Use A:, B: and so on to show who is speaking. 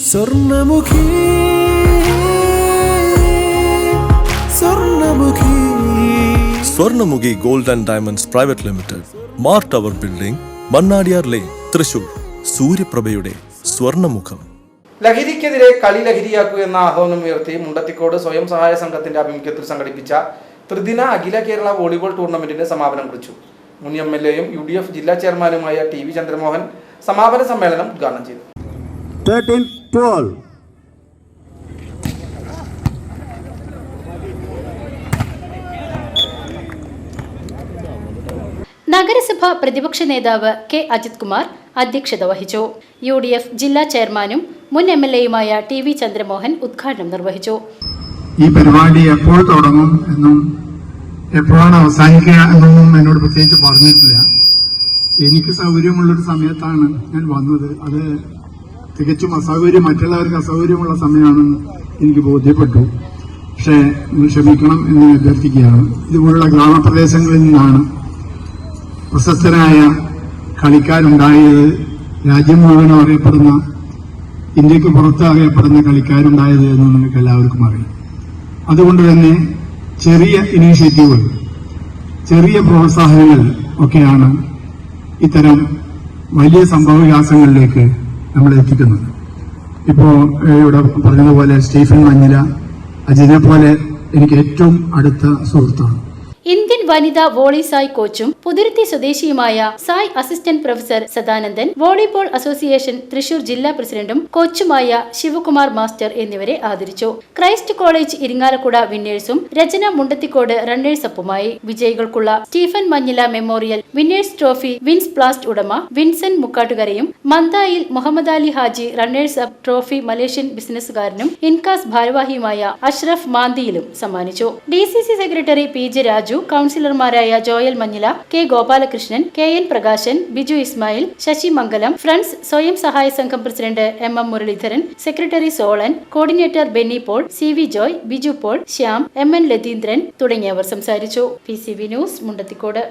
A: സ്വർണ്ണമുഖി Swarnamukhi Swarnamukhi gold and diamonds private limited, Mar tower building, Mannadiyar lane, Thrissur. സൂര്യപ്രഭയുടെ സ്വർണ്ണമുഖം.
B: ലഹരിക്കെതിരെ കളി ലഹരിയാക്കുക എന്ന ആഹ്വാനം ഉയർത്തി മുണ്ടത്തിക്കോട് സ്വയം സഹായ സംഘത്തിന്റെ ആഭിമുഖ്യത്തിൽ സംഘടിപ്പിച്ച ത്രിദിന അഖില കേരള വോളിബോൾ ടൂർണമെന്റിന് സമാപനം കുറിച്ചു. മുൻ MLA-യും UDF ജില്ലാ ചെയർമാനുമായ TV ചന്ദ്രമോഹൻ സമാപന സമ്മേളനം ഉദ്ഘാടനം ചെയ്തു.
C: 13-12
D: നഗരസഭ പ്രതിപക്ഷ നേതാവ് K. അജിത് കുമാർ അധ്യക്ഷത വഹിച്ചു. UDF ജില്ലാ ചെയർമാനും മുൻ MLA-യുമായ TV ചന്ദ്രമോഹൻ ഉദ്ഘാടനം നിർവഹിച്ചു.
C: ഈ പരിപാടി എപ്പോൾ തുടങ്ങും എന്നും എപ്പോഴാണ് അവസാനിക്കുക എന്നൊന്നും എന്നോട് പ്രത്യേകിച്ച് പറഞ്ഞിട്ടില്ല. എനിക്ക് സൗകര്യമുള്ളൊരു സമയത്താണ് ഞാൻ വന്നത്. അത് തികച്ചും അസൗകര്യം, മറ്റുള്ളവർക്ക് അസൗകര്യമുള്ള സമയമാണെന്ന് എനിക്ക് ബോധ്യപ്പെട്ടു. പക്ഷേ നിങ്ങൾ ക്ഷമിക്കണം എന്ന് അഭ്യർത്ഥിക്കുകയാണ്. ഇതുപോലുള്ള ഗ്രാമപ്രദേശങ്ങളിൽ നിന്നാണ് പ്രശസ്തരായ കളിക്കാരുണ്ടായത്. രാജ്യം മുഴുവനും അറിയപ്പെടുന്ന, ഇന്ത്യക്ക് പുറത്ത് അറിയപ്പെടുന്ന കളിക്കാരുണ്ടായത് എന്ന് നിങ്ങൾക്ക് എല്ലാവർക്കും അറിയാം. അതുകൊണ്ട് തന്നെ ചെറിയ ഇനീഷ്യേറ്റീവുകൾ, ചെറിയ പ്രോത്സാഹനങ്ങൾ ഒക്കെയാണ് ഇത്തരം വലിയ സംഭവവികാസങ്ങളിലേക്ക് നമ്മൾ എത്തിക്കുന്നത്. ഇപ്പോൾ ഇവിടെ പറഞ്ഞതുപോലെ സ്റ്റീഫൻ മഞ്ഞില, അജിനെ പോലെ എനിക്ക് ഏറ്റവും അടുത്ത സുഹൃത്താണ്.
D: ഇന്ത്യൻ വനിതാ വോളി സായ് കോച്ചും പുതുരുത്തി സ്വദേശിയുമായ SAI assistant professor Sadanandan, volleyball association Thrissur ജില്ലാ പ്രസിഡന്റും കോച്ചുമായ ശിവകുമാർ മാസ്റ്റർ എന്നിവരെ ആദരിച്ചു. ക്രൈസ്റ്റ് കോളേജ് ഇരിങ്ങാലക്കുട വിന്നേഴ്സും രചന മുണ്ടത്തിക്കോട് റണ്ണേഴ്സ് അപ്പുമായി. വിജയികൾക്കുള്ള Stephen Manjila memorial winners trophy Vins Plast ഉടമ വിൻസെന്റ് മുക്കാട്ടുകരയും, Mandayil Muhammad Ali Haji runners up trophy Malaysian ബിസിനസ്സുകാരനും ഇൻകാസ് ഭാരവാഹിയുമായ അഷ്റഫ് മാന്തിയിലും സമ്മാനിച്ചു. DCC സെക്രട്ടറി PJ രാജു, കൌൺസിലർമാരായ Joel Manjila, K. Gopalakrishnan, KN Prakashan, Biju Ismail, Sasi മംഗലം, ഫ്രണ്ട്സ് സ്വയം സഹായ സംഘം president MM Muraleedharan, secretary Solan, coordinator Benny Paul, CV Joy, Biju Paul, Shyam, MN Latheendran തുടങ്ങിയവർ സംസാരിച്ചു. PCB news Mundathikode.